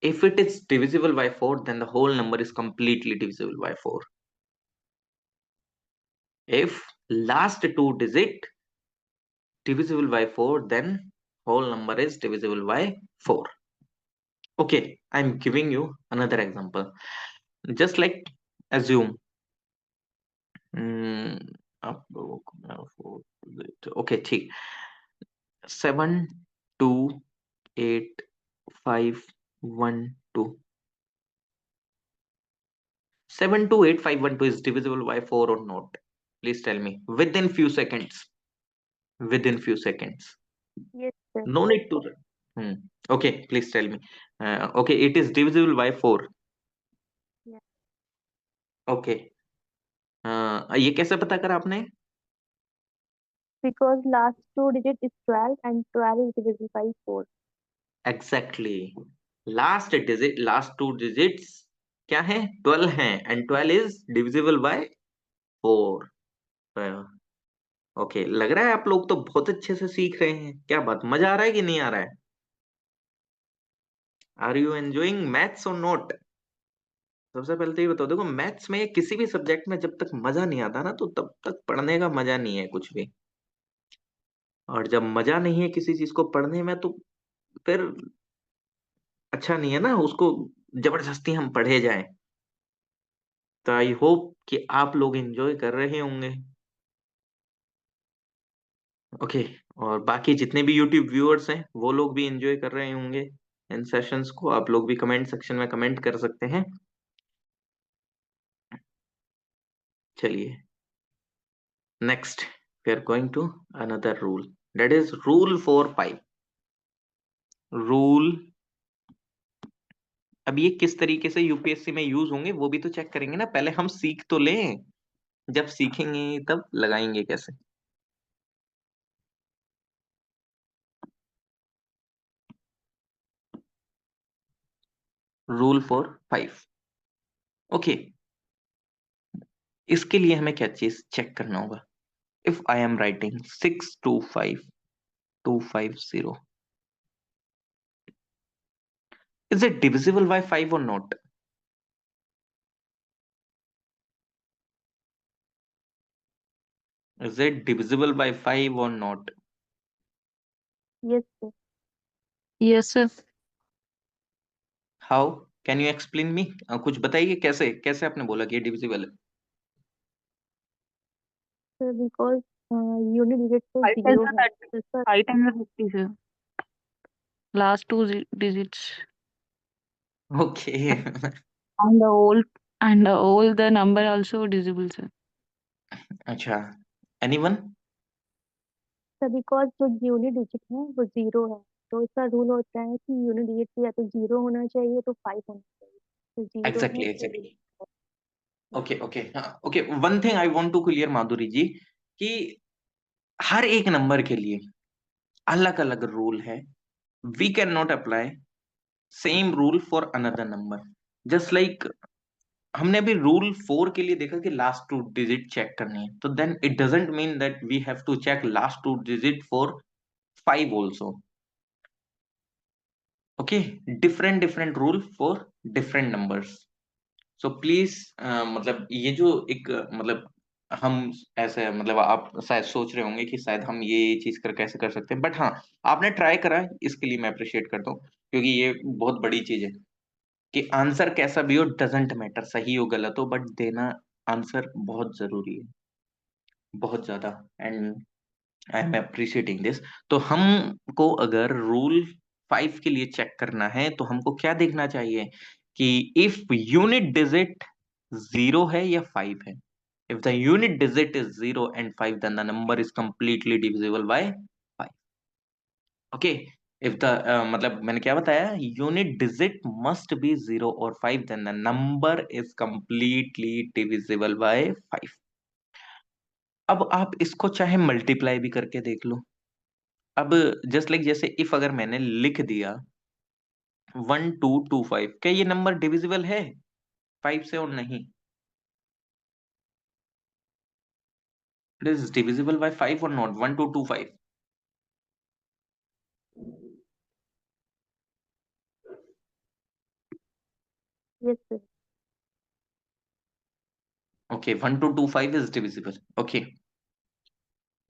If it is divisible by 4, then the whole number is completely divisible by 4. If last two digit divisible by 4, then whole number is divisible by 4. Okay, I'm giving you another example. Just like assume आप लोगों को मैं okay ठीक, 728 512 728 512 is divisible by 4 or not? Please tell me within few seconds. Within few seconds. Yes, sir. No need to. Hmm. Okay, please tell me. Okay, it is divisible by 4. Yeah. Okay. ये कैसे पता करा आपने? Because last two digit is 12 and 12 is divisible by 4. Exactly. Last digit, last two digits क्या है? 12 है, and 12 is divisible by 4. Okay, लग रहा है आप लोग तो बहुत अच्छे से सीख रहे हैं। क्या बात, मजा आ रहा है कि नहीं आ रहा है? आर यू एंजॉइंग मैथ्स और नॉट? सबसे पहले तो ये बताओ, देखो मैथ्स में किसी भी सब्जेक्ट में जब तक मजा नहीं आता ना, तो तब तक पढ़ने का मजा नहीं है कुछ भी। और जब मजा नहीं है किसी चीज को पढ़ने में, तो फिर अच्छा नहीं है ना उसको जबरदस्ती हम पढ़े जाएं। तो आई होप कि आप लोग एंजॉय कर रहे होंगे। ओके, और बाकी जितने भी यूट्यूब व्यूअर्स हैं वो लोग भी एंजॉय कर रहे होंगे इन सेशंस को। आप लोग भी कमेंट सेक्शन में कमेंट कर सकते हैं। चलिए, next we are going to another rule, that is rule for pi. Rule अब ये किस तरीके से यूपीएससी में यूज होंगे वो भी तो चेक करेंगे ना, पहले हम सीख तो लें, जब सीखेंगे तब लगाएंगे कैसे। Rule for 5। ओके, इसके लिए हमें क्या चीज चेक करना होगा। If I am writing 625250, is it divisible by 5 और not? Is it divisible by 5 or not? Yes, sir. Yes, sir. How? Can you explain me? कुछ बताइए कैसे कैसे आपने बोला कि ये डिविजिबल है? Sir, because unit digit से 5 times zero are है, 30. तो sir 5 times are 50, sir. Last two digits. Okay. And the whole the number also divisible, sir. अच्छा, anyone? sir because जो unit digit है वो zero है, तो इसका रूल होता है कि unit digit या तो zero होना चाहिए तो 5 होना चाहिए, तो zero है Exactly, तो exactly. Okay, okay. हाँ, okay. One thing I want to clear माधुरी जी, कि हर एक नंबर के लिए अलग अलग रूल है. We cannot apply same rule for another number. Just like हमने अभी रूल 4 के लिए देखा कि लास्ट टू डिजिट चेक करनी है, तो then it doesn't mean that we have to check last two digit for 5 also. Okay, different different rule for different numbers. So please, मतलब ये जो एक मतलब हम ऐसे मतलब आप शायद सोच रहे होंगे कि शायद हम ये चीज कर कैसे कर सकते हैं, बट हाँ, आपने ट्राई करा है, इसके लिए मैं अप्रिशिएट करता हूँ, क्योंकि ये बहुत बड़ी चीज है कि आंसर कैसा भी हो डजेंट मैटर, सही हो गलत हो, बट देना आंसर बहुत जरूरी है, बहुत ज्यादा. And I am appreciating this. तो हमको अगर रूल 5 के लिए चेक करना है तो हमको क्या देखना चाहिए कि इफ यूनिट डिजिट 0 है या 5 है. If the unit digit is 0 and 5, then the number is completely divisible by 5. Okay, if the मतलब मैंने क्या बताया, यूनिट डिजिट मस्ट बी 0 और 5, then the number is completely divisible by 5. अब आप इसको चाहे मल्टीप्लाई भी करके देख लो. अब जस्ट लाइक जैसे इफ अगर मैंने लिख दिया 1225, क्या ये नंबर डिविजिबल है 5 से और नहीं? इट इज डिविजिबल बाय 5 और not 1225? yes sir. Okay, 1225 is divisible. Okay,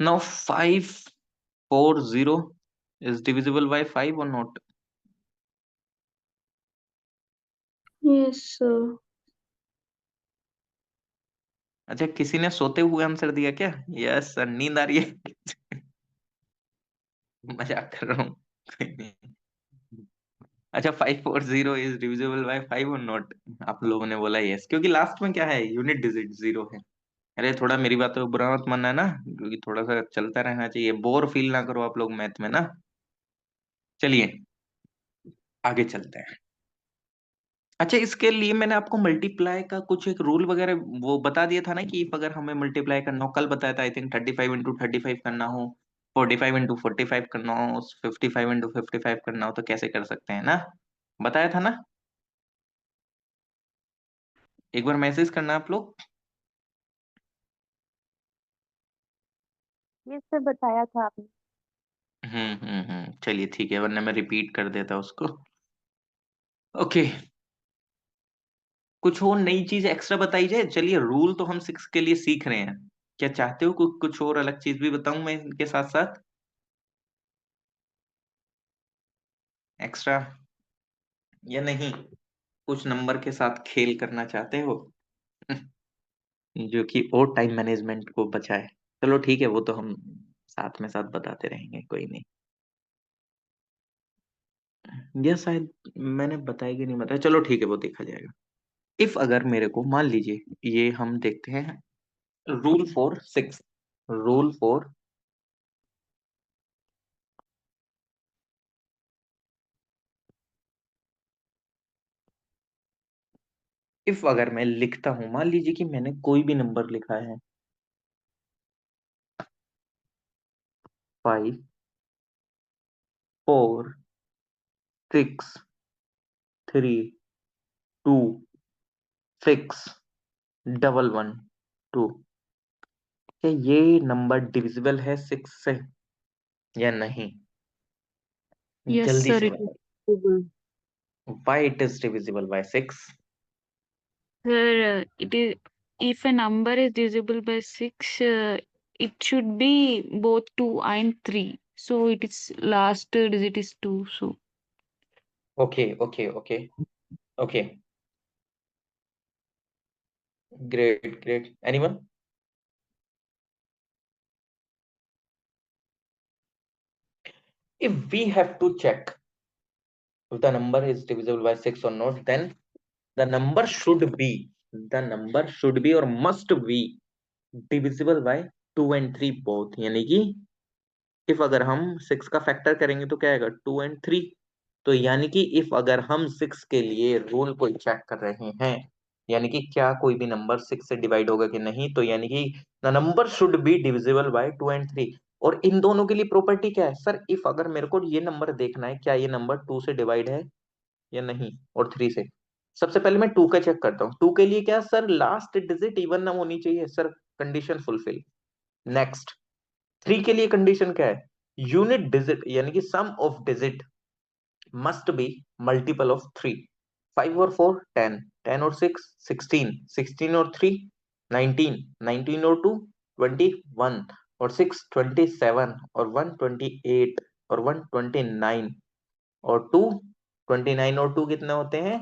now 540 is divisible by 5 or not? Yes, sir. अच्छा, किसी ने सोते हुए आंसर दिया क्या? यस सर, नींद आ रही है. मजाक कर रहा हूँ. कोई नहीं. अच्छा, 540 इज डिविजिबल बाय 5 और नॉट? आप लोगों ने बोला यस, क्योंकि लास्ट में क्या है, यूनिट डिजिट 0 है. अरे थोड़ा मेरी बात को बुरा मत मानना ना, क्योंकि थोड़ा सा चलता रहना चाहिए, बोर फील ना करो आप लोग मैथ में ना. चलिए आगे चलते हैं. अच्छा, इसके लिए मैंने आपको मल्टीप्लाई का कुछ एक रूल वगैरह वो बता दिया था ना, कि if अगर हमें मल्टीप्लाई करना हो, कल बताया था आई थिंक, 35 into 35 करना हो, 45 into 45 करना हो, 55 into 55 करना हो, तो कैसे कर सकते हैं ना, बताया था ना. एक बार मैसेज करना आप लोग. yes sir बताया था आपने. चलिए ठीक है, वरना मैं रिपीट कर देता उसको. ओके, कुछ और नई चीज एक्स्ट्रा बताई जाए. चलिए, रूल तो हम 6 के लिए सीख रहे हैं, क्या चाहते हो कुछ और अलग चीज भी बताऊं मैं इनके साथ साथ एक्स्ट्रा, या नहीं? कुछ नंबर के साथ खेल करना चाहते हो? जो कि और टाइम मैनेजमेंट को बचाए. चलो ठीक है, वो तो हम साथ में साथ बताते रहेंगे, कोई नहीं. यह शायद मैंने बताया कि नहीं बताया, चलो ठीक है, वो देखा जाएगा. इफ अगर मेरे को मान लीजिए, ये हम देखते हैं rule for 6. Rule for if अगर मैं लिखता हूं, मान लीजिए कि मैंने कोई भी नंबर लिखा है 5 4 6 3 2 6 1 1 2, क्या ये नंबर डिविजिबल है 6 से या नहीं? Yes, जल्दी sir, से it is बताओ, divisible. Why it is divisible bye 6? Sir, it is if a number is divisible by 6, it should be both 2 and 3. So it is last digit is 2. So okay okay okay okay, great great, anyone? If we have to check if the number is divisible by 6 or not, then the number should be, or must be divisible by 2 and 3 both. यानी कि if अगर हम 6 का factor करेंगे तो क्या आएगा, 2 and 3। तो यानी कि इफ अगर हम 6 के लिए रूल को चेक कर रहे हैं, यानी कि क्या कोई भी नंबर 6 से डिवाइड होगा कि नहीं, तो यानी कि the number should be divisible by 2 and 3। और इन दोनों के लिए प्रॉपर्टी क्या है सर, इफ अगर मेरे को ये नंबर देखना है क्या ये नंबर 2 से डिवाइड है या नहीं और 3 से, सबसे पहले मैं 2 का चेक करता हूँ। 2 के लिए क्या सर, लास्ट डिजिट इवन ना होनी चाहिए सर, कंडीशन फुलफिल। नेक्स्ट, 3 के लिए कंडीशन क्या है, यूनिट डिजिट यानी कि sum of digit must be multiple of 3। 5 और 4 10, 10 और 6 16, 16 और 3 19, 19 और 2 21 और 6 27 और 1 28 और 1 29 और 2 29 और 2 कितने होते हैं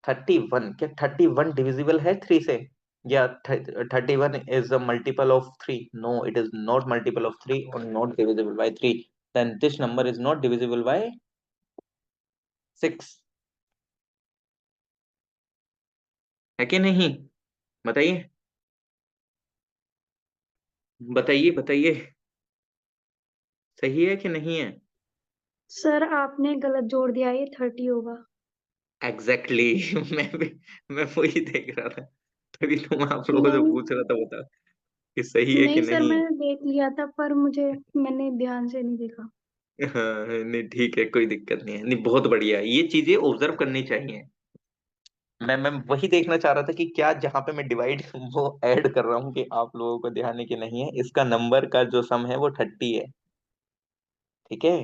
31। क्या 31 डिविजिबल है 3 से, या 31 is a multiple of 3? No, it is not multiple of 3 or not divisible by 3, then this number is not divisible by 6। है कि नहीं? बताइए बताइए बताइए, सही है कि नहीं है? सर आपने गलत जोड़ दिया, ये 30 होगा। Exactly exactly। मैं वही देख रहा था, तभी तो मैं आप लोगों से नहीं पूछ रहा था, बता कि सही है कि नहीं सर, नहीं। मैंने देख लिया था पर मैंने ध्यान से नहीं देखा। हाँ नहीं ठीक है, कोई दिक्कत नहीं है, नहीं बहुत बढ़िया, ये चीजें ऑब्जर्व करनी चाहिए। मैं वही देखना चाह रहा था कि क्या जहां पे मैं डिवाइड वो ऐड कर रहा हूँ कि आप लोगों को ध्यान है कि नहीं है, इसका नंबर का जो सम है वो 30 है। ठीक है,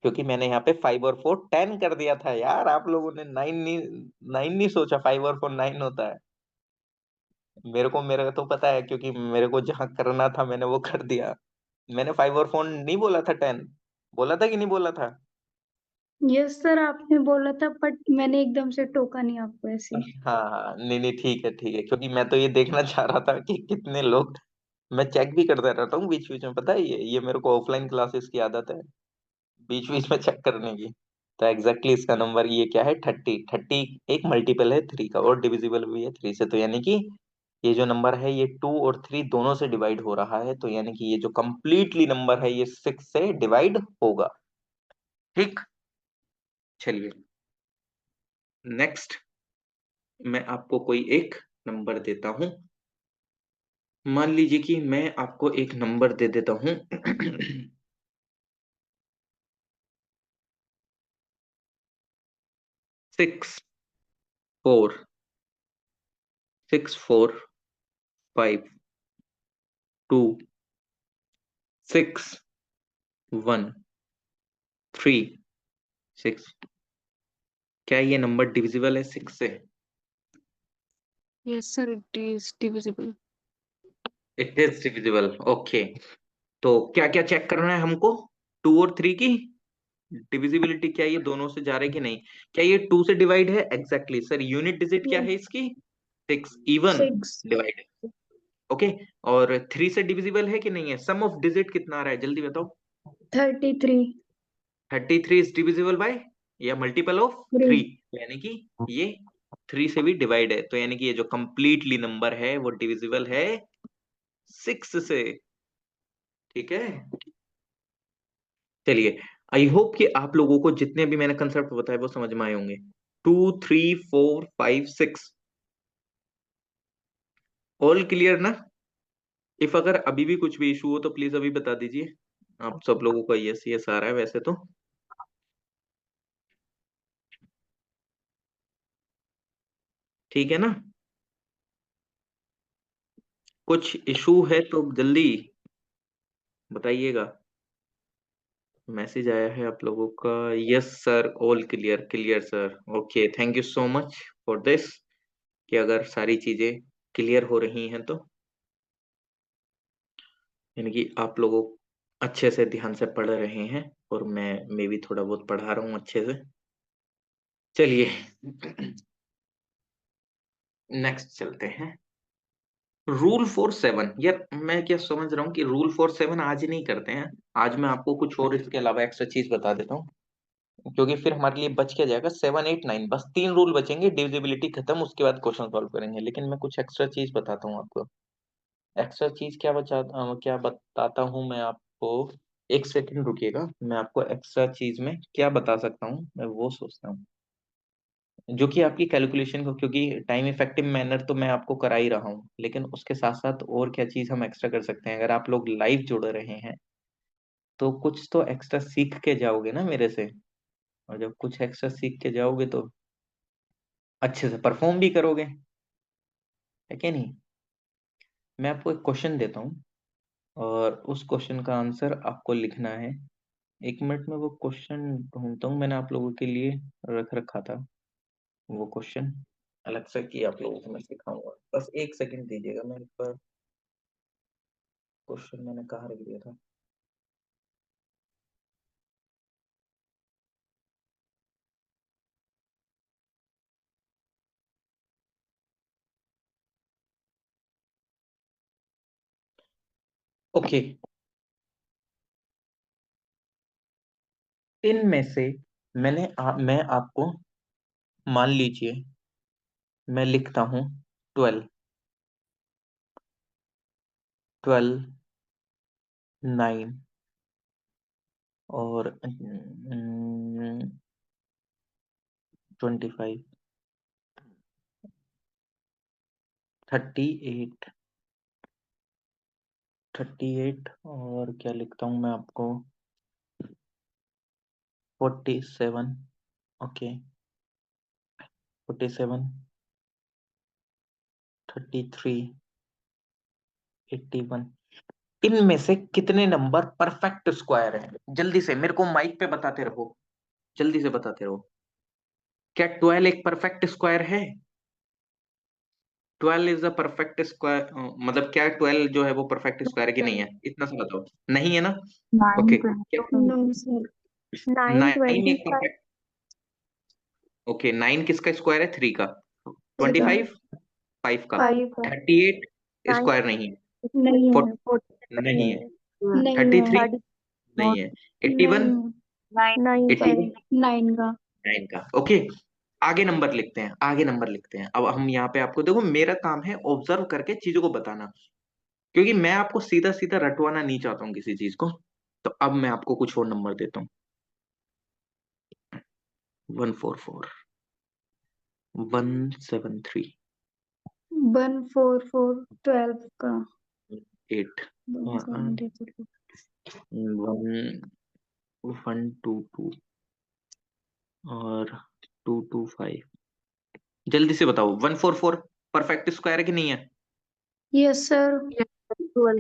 क्योंकि मैंने यहाँ पे 5 और 4 10 कर दिया था यार, आप लोगों ने 9 नहीं सोचा, 5 और 4 9 होता है। मेरे को तो पता है, क्योंकि मेरे को जहाँ करना था मैंने वो कर दिया। मैंने 5 और 4 नहीं बोला था, 10 बोला था कि नहीं बोला था? यस सर, आपने बोला था बट मैंने एकदम से टोका नहीं आपको ऐसे। हाँ हाँ, नहीं नहीं ठीक है, क्योंकि मैं तो ये देखना चाह रहा था कि कितने लोग, मैं चेक भी करता रहता हूँ बीच बीच में, पता है ये मेरे को ऑफलाइन क्लासेस की आदत है, बीच बीच में चेक करने की। तो एग्जैक्टली इसका नंबर ये क्या है, 30। 30 एक मल्टीपल है 3 का और डिविजिबल भी है 3 से, तो यानी कि ये जो नंबर है ये 2 और 3 दोनों से डिवाइड हो रहा है, तो यानी कि ये जो कंप्लीटली नंबर है ये 6 से डिवाइड होगा। ठीक, चलिए नेक्स्ट, मैं आपको कोई एक नंबर देता हूं। मान लीजिए कि मैं आपको एक नंबर दे देता हूं 6 4 6 4 5 2 6 1 3 6। क्या ये नंबर डिविजिबल है 6 से? yes, sir, it is divisible. It is divisible, okay. तो क्या क्या चेक करना है हमको, 2 और 3 की डिविजिबिलिटी, क्या ये दोनों से जा रहे कि नहीं, क्या ये 2 से डिवाइड है? एग्जैक्टली सर, यूनिट डिजिट क्या है यस इसकी, 6 इवन 6 डिवाइड। ओके, और 3 से डिविजिबल है कि नहीं है, सम ऑफ डिजिट कितना आ रहा है जल्दी बताओ। 33 33 इज डिविजिबल बाय, या मल्टीपल ऑफ 3, 3। यानी कि ये 3 से भी डिवाइड है, तो यानी कि ये जो कंप्लीटली नंबर है वो डिविजिबल है 6 से। ठीक है, चलिए, आई होप कि आप लोगों को जितने भी मैंने कंसेप्ट बताए वो समझ में आए होंगे। 2 3 4 5 6 ऑल क्लियर ना? इफ अगर अभी भी कुछ भी इशू हो तो प्लीज अभी बता दीजिए। आप सब लोगों का यस यस आ रहा है वैसे तो। ठीक है ना? कुछ इशू है तो जल्दी बताइएगा। मैसेज आया है आप लोगों का, yes sir all clear, clear sir, okay thank you so much for this, कि अगर सारी चीजें क्लियर हो रही हैं तो यानी कि आप लोगों अच्छे से ध्यान से पढ़ रहे हैं, और मैं भी थोड़ा बहुत पढ़ा रहा हूँ अच्छे से। चलिए नेक्स्ट चलते हैं। रूल फॉर 7, यार मैं क्या समझ रहा हूँ कि रूल फॉर 7 आज नहीं करते हैं। आज मैं आपको कुछ और इसके अलावा एक्स्ट्रा चीज बता देता हूँ, क्योंकि फिर हमारे लिए बच क्या जाएगा, 7 8 9, बस 3 रूल बचेंगे, डिविजिबिलिटी खत्म, उसके बाद क्वेश्चन सॉल्व करेंगे। लेकिन मैं कुछ एक्स्ट्रा चीज बताता हूँ आपको। एक्स्ट्रा चीज क्या बताता हूँ मैं आपको। एक सेकंड रुकिएगा, मैं आपको एक्स्ट्रा चीज में क्या बता सकता हूँ मैं वो सोचता हूँ, जो कि आपकी कैलकुलेशन को, क्योंकि टाइम इफेक्टिव मैनर तो मैं आपको करा ही रहा हूँ, लेकिन उसके साथ साथ और क्या चीज हम एक्स्ट्रा कर सकते हैं। अगर आप लोग लाइव जुड़ रहे हैं तो कुछ तो एक्स्ट्रा सीख के जाओगे ना मेरे से, और जब कुछ एक्स्ट्रा सीख के जाओगे तो अच्छे से परफॉर्म भी करोगे, है क्या नहीं? मैं आपको एक क्वेश्चन देता हूँ, और उस क्वेश्चन का आंसर आपको लिखना है। 1 मिनट में वो क्वेश्चन ढूंढता हूँ, मैंने आप लोगों के लिए रख रखा था वो क्वेश्चन अलग से, कि आप लोगों को मैं सिखाऊंगा। बस 1 सेकंड दीजिएगा, मैं एक बार क्वेश्चन मैंने कहाँ रख दिया था। ओके, इनमें से मैं आपको, मान लीजिए मैं लिखता हूँ 12, 12, 9 और 25, 38, 38, और क्या लिखता हूँ मैं आपको, 47, ओके, 47, 33, 81। इनमें से कितने नंबर परफेक्ट स्क्वायर हैं? जल्दी से मेरे को माइक पे बताते रहो, जल्दी से बताते रहो। क्या 12 एक परफेक्ट स्क्वायर है? 12 इज अ परफेक्ट स्क्वायर, मतलब क्या 12 जो है वो परफेक्ट स्क्वायर की नहीं है? इतना सा बताओ, नहीं है ना? ओके, 9 क्या नो सर। 9 9 एक 25 परफेक्ट, ओके 9 किसका स्क्वायर है? 3 का। का 25 5 का। 5 का 38 9 स्क्वायर नहीं है। नहीं है, 47 नहीं है। नहीं है, 33 30 नहीं है। नहीं 81, है, 9 का 81 9 का। 9 का। ओके, आगे नंबर लिखते हैं, आगे नंबर लिखते हैं। अब हम यहाँ पे आपको देखो, मेरा काम है ऑब्जर्व करके चीजों को बताना, क्योंकि मैं आपको सीधा सीधा रटवाना नहीं चाहता हूँ किसी चीज को। तो अब मैं आपको कुछ और नंबर देता हूँ। 144, 173, 144 12 का। 8, 172 112 और 225। जल्दी से बताओ, 144 परफेक्ट स्क्वायर है कि नहीं है? Yes sir.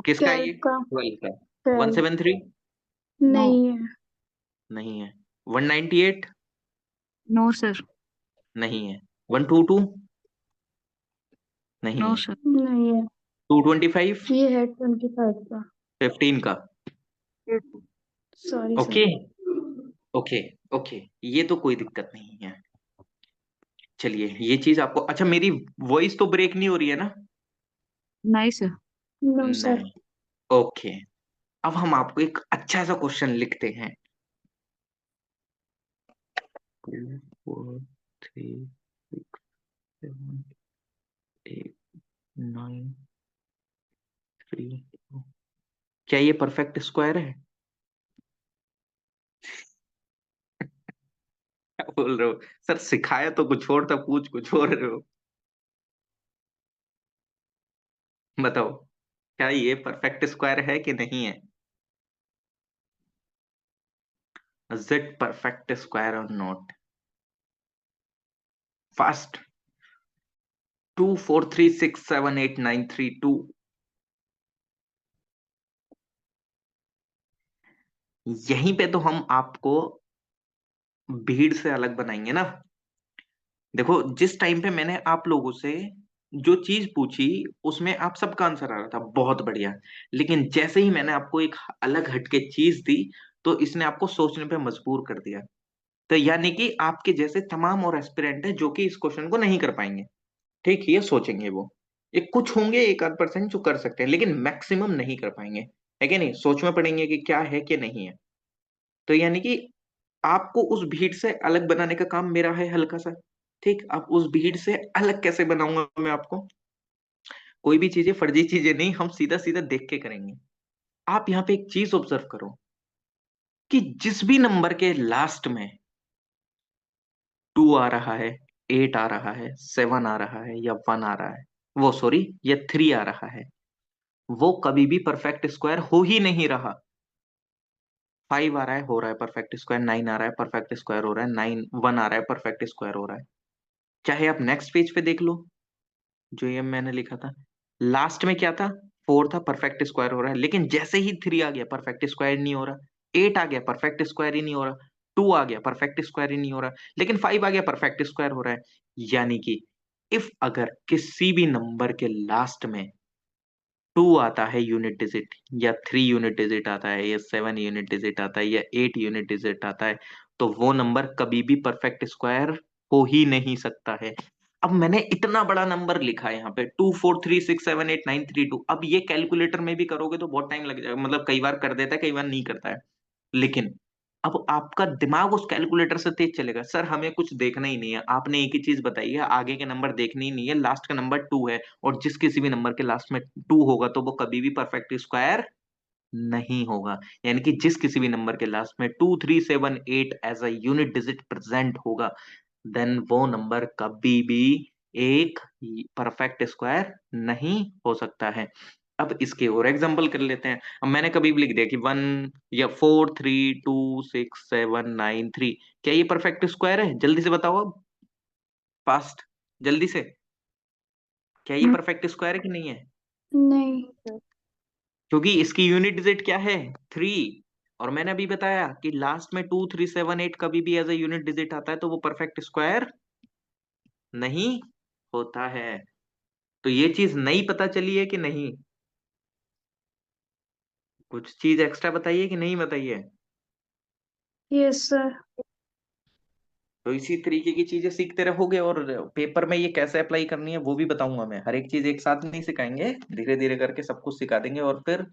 किसका है 12 ये? का। 12 का। 12 173 नहीं है, नहीं है। 198 No, sir. नहीं है। 122 नहीं No, है। sir. नहीं है, 225 ये है 25 का। 15 का। Yes. Sorry sir. Okay okay okay, ये तो कोई दिक्कत नहीं है। चलिए, ये चीज आपको, अच्छा मेरी वॉइस तो ब्रेक नहीं हो रही है ना? Nice, sir. No sir. नहीं। ओके, अब हम आपको एक अच्छा सा क्वेश्चन लिखते हैं। 2 4 3 6 7 8 9 3। क्या ये परफेक्ट स्क्वायर है? बोल रहे हो सर? सिखाया तो कुछ और था, पूछ कुछ और रहे हो। बताओ, क्या ये परफेक्ट स्क्वायर है कि नहीं है? इज इट परफेक्ट स्क्वायर और नॉट? फास्ट। 2 4 3 6 7 8 9 3 2। यहीं पे तो हम आपको भीड़ से अलग बनाएंगे ना। देखो, जिस टाइम पे मैंने आप लोगों से जो चीज पूछी, उसमें आप सबका आंसर आ रहा था बहुत बढ़िया। लेकिन जैसे ही मैंने आपको एक अलग हटके चीज दी, तो इसने आपको सोचने पे मजबूर कर दिया। तो यानी कि आपके जैसे तमाम और एस्पिरेंट है जो कि इस क्वेश्चन को नहीं कर पाएंगे। ठीक, ये सोचेंगे वो। ये कुछ होंगे 1 आध% जो कर सकते हैं, लेकिन मैक्सिमम नहीं कर पाएंगे। है कि नहीं? सोच में पड़ेंगे कि क्या है कि नहीं है। तो यानी कि आपको उस भीड़ से अलग बनाने का काम मेरा है, हल्का सा। ठीक, अब उस भीड़ से अलग कैसे बनाऊंगा मैं आपको? कोई भी चीजें फर्जी चीजें नहीं, हम सीधा सीधा देख के करेंगे। आप यहाँ पे एक चीज ऑब्जर्व करो कि जिस भी नंबर के लास्ट में 2 आ रहा है, 8 आ रहा है, 7 आ रहा है, या 1 आ रहा है, वो सॉरी, या 3 आ रहा है, वो कभी भी परफेक्ट स्क्वायर हो ही नहीं रहा। 5 आ रहा है, हो रहा है परफेक्ट स्क्वायर। 9 आ रहा है, परफेक्ट स्क्वायर हो रहा है। 9 1 आ रहा है, परफेक्ट स्क्वायर हो रहा है। चाहे आप नेक्स्ट पेज पे देख लो, जो ये मैंने लिखा था, लास्ट में क्या था? 4 था, परफेक्ट स्क्वायर हो रहा है। लेकिन जैसे ही 3 आ गया, परफेक्ट स्क्वायर नहीं हो रहा। 8 आ गया, परफेक्ट स्क्वायर ही नहीं हो रहा। 2 आ गया, परफेक्ट स्क्वायर ही नहीं हो रहा। लेकिन 5 आ गया, परफेक्ट स्क्वायर हो रहा है। यानी कि इफ अगर किसी भी नंबर के लास्ट में 2 आता है यूनिट डिजिट, या 3 यूनिट डिजिट आता है, या 7 यूनिट डिजिट आता है, या 8 यूनिट डिजिट आता है, तो वो नंबर कभी भी परफेक्ट स्क्वायर हो ही नहीं सकता है। अब मैंने इतना बड़ा नंबर लिखा है यहाँ पे, 2 4 3 6 7 8 9 3 2। अब ये कैलकुलेटर में भी करोगे तो बहुत टाइम लग जाएगा, मतलब कई बार कर देता है, कई बार नहीं करता है। लेकिन अब आपका दिमाग उस कैलकुलेटर से तेज चलेगा। सर, हमें कुछ देखना ही नहीं है, आपने एक ही चीज बताई है, आगे के नंबर देखने ही नहीं है, लास्ट का नंबर 2 है, और जिस किसी भी नंबर के लास्ट में 2 होगा तो वो कभी भी परफेक्ट स्क्वायर नहीं होगा। यानी कि जिस किसी भी नंबर के लास्ट में 2 3 7 8 as a unit digit present होगा, देन वो नंबर कभी भी एक परफेक्ट स्क्वायर नहीं हो सकता है। अब इसके और एग्जांपल कर लेते हैं। अब मैंने कभी भी लिख दिया कि 1 या 4 3 2 6 7 9 3, क्या ये परफेक्ट स्क्वायर है? जल्दी से बताओ अब, फास्ट, जल्दी से। क्या ये परफेक्ट स्क्वायर है कि नहीं है? नहीं। क्योंकि इसकी यूनिट डिजिट क्या है? 3। और मैंने अभी बताया कि लास्ट में 2 3 7 8 कभी भी एज अ यूनिट डिजिट आता है तो वो परफेक्ट स्क्वायर नहीं होता है। तो ये चीज नई पता चली है कि नहीं? कुछ चीज एक्स्ट्रा बताइए कि नहीं बताइए? Yes sir. तो इसी तरीके की चीजें सीखते रहोगे, और पेपर में ये कैसे अप्लाई करनी है वो भी बताऊंगा मैं। हर एक चीज एक साथ नहीं सिखाएंगे, धीरे धीरे करके सब कुछ सिखा देंगे, और फिर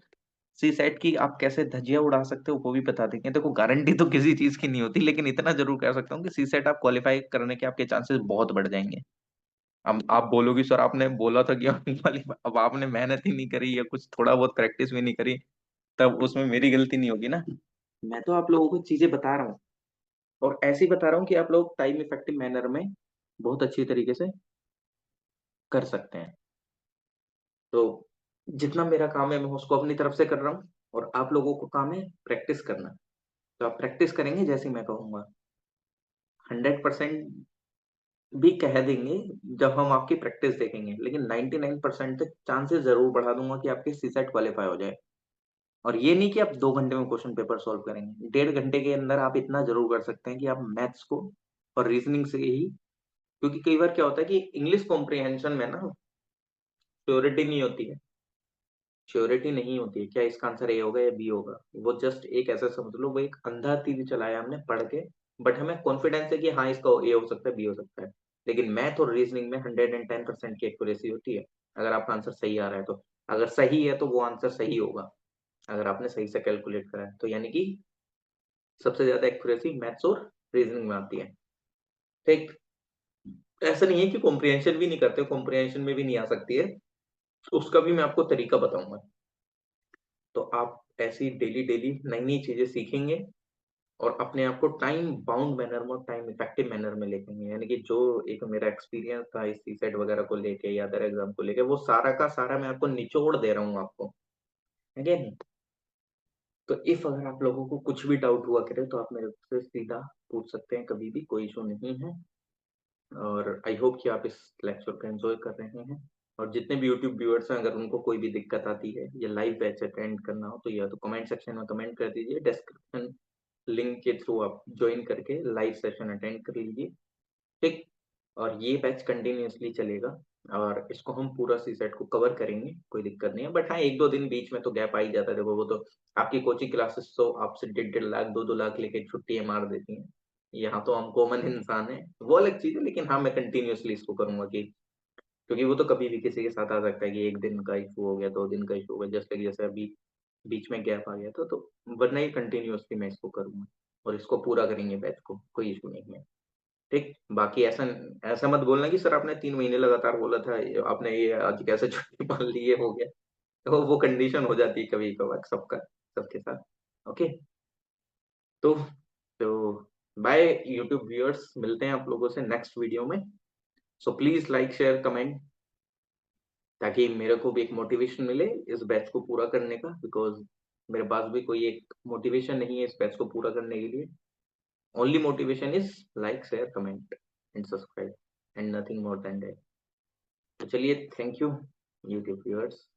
सी सेट की आप कैसे धज्जियां उड़ा सकते हो वो भी बता देंगे। देखो, गारंटी तो किसी चीज की नहीं होती, लेकिन इतना जरूर कह सकता हूँ कि सी सेट आप क्वालिफाई करने के आपके चांसेस बहुत बढ़ जाएंगे। अब आप बोलोगे सर आपने बोला था कि अब आपने मेहनत ही नहीं करी या कुछ थोड़ा बहुत प्रैक्टिस भी नहीं करी, तब उसमें मेरी गलती नहीं होगी ना। मैं तो आप लोगों को चीजें बता रहा हूँ, और ऐसे ही बता रहा हूँ कि आप लोग टाइम इफेक्टिव मैनर में बहुत अच्छी तरीके से कर सकते हैं। तो जितना मेरा काम है मैं उसको अपनी तरफ से कर रहा हूँ, और आप लोगों को काम है प्रैक्टिस करना। तो आप प्रैक्टिस करेंगे जैसे ही मैं कहूंगा, 100% भी कह देंगे जब हम आपकी प्रैक्टिस देखेंगे, लेकिन 99% तक चांसेस जरूर बढ़ा दूंगा कि आपके सीसेट क्वालिफाई हो जाए। और ये नहीं कि आप 2 घंटे में क्वेश्चन पेपर सॉल्व करेंगे, 1.5 घंटे के अंदर आप इतना जरूर कर सकते हैं कि आप मैथ्स को और रीजनिंग से ही, क्योंकि कई बार क्या होता है कि इंग्लिश कॉम्प्रिहेंशन में ना श्योरिटी नहीं होती है। श्योरिटी नहीं होती है क्या इसका आंसर ए होगा या बी होगा। वो जस्ट एक ऐसा समझ लो, वो एक अंधा तीर चलाया हमने पढ़ के, बट हमें कॉन्फिडेंस है कि हाँ इसका ए हो सकता है, बी हो सकता है। लेकिन मैथ और रीजनिंग में 110% की एक्यूरेसी होती है, अगर आपका आंसर सही आ रहा है तो। अगर सही है तो वो आंसर सही होगा, अगर आपने सही से कैलकुलेट करा है तो। यानी कि सबसे ज्यादा एक्यूरेसी मैथ्स और रीजनिंग में आती है। ठीक, ऐसा नहीं है कि कॉम्प्रिहेंशन भी नहीं करते, कॉम्प्रिहेंशन में भी नहीं आ सकती है, उसका भी मैं आपको तरीका बताऊंगा। तो आप ऐसी डेली डेली नई नई चीजें सीखेंगे, और अपने आप को टाइम बाउंड मैनर में, टाइम इफेक्टिव मैनर में लेके आएंगे। यानी कि जो एक मेरा एक्सपीरियंस था इस सीसेट वगैरह को लेके या अदर एग्जाम को लेके, वो सारा का सारा मैं आपको निचोड़ दे रहा हूँ आपको, है क्या नहीं? तो इफ अगर आप लोगों को कुछ भी डाउट हुआ करे तो आप मेरे से सीधा पूछ सकते हैं, कभी भी, कोई इशू नहीं है। और आई होप कि आप इस लेक्चर को एंजॉय कर रहे हैं। और जितने भी यूट्यूब व्यूअर्स हैं, अगर उनको कोई भी दिक्कत आती है या लाइव बैच अटेंड करना हो तो या तो कमेंट सेक्शन में कमेंट कर दीजिए, डिस्क्रिप्शन लिंक के थ्रू आप ज्वाइन करके लाइव सेशन अटेंड कर लीजिए, ठीक। और ये बैच कंटिन्यूअसली चलेगा और इसको हम पूरा सी सेट को कवर करेंगे, कोई दिक्कत नहीं है। बट हाँ, 1-2 दिन बीच में तो गैप आ ही जाता है। देखो, वो तो आपकी कोचिंग क्लासेस तो आपसे 1.5 लाख 2-2 लाख लेके छुट्टियां मार देती हैं। यहाँ तो हम कॉमन इंसान है, वो अलग चीज है। लेकिन हाँ, मैं कंटिन्यूअसली इसको करूंगा, कि क्योंकि वो तो कभी भी किसी के साथ आ सकता है कि 1 दिन का इशू हो गया, 2 दिन का इशू हो गया, जैसे अभी बीच में गैप आ गया था। तो वरना ही कंटिन्यूअसली मैं इसको करूंगा और इसको पूरा करेंगे बैच को, कोई इशू नहीं है, ठीक। बाकी ऐसा ऐसा मत बोलना कि सर आपने 3 महीने लगातार बोला था, आपने ये आज कैसे छुट्टी मान ली, ये हो गया। तो वो कंडीशन हो जाती है कभी कभार सबका, सबके साथ। ओके, तो तो बाय यूट्यूब व्यूअर्स, मिलते हैं आप लोगों से नेक्स्ट वीडियो में। So please like share comment, ताकि मेरे को भी एक मोटिवेशन मिले इस बैच को पूरा करने का, बिकॉज मेरे पास भी कोई एक मोटिवेशन नहीं है इस बैच को पूरा करने के लिए। Only motivation is like share comment and subscribe and nothing more than that. तो चलिए, थैंक यू यूट्यूब व्यूअर्स।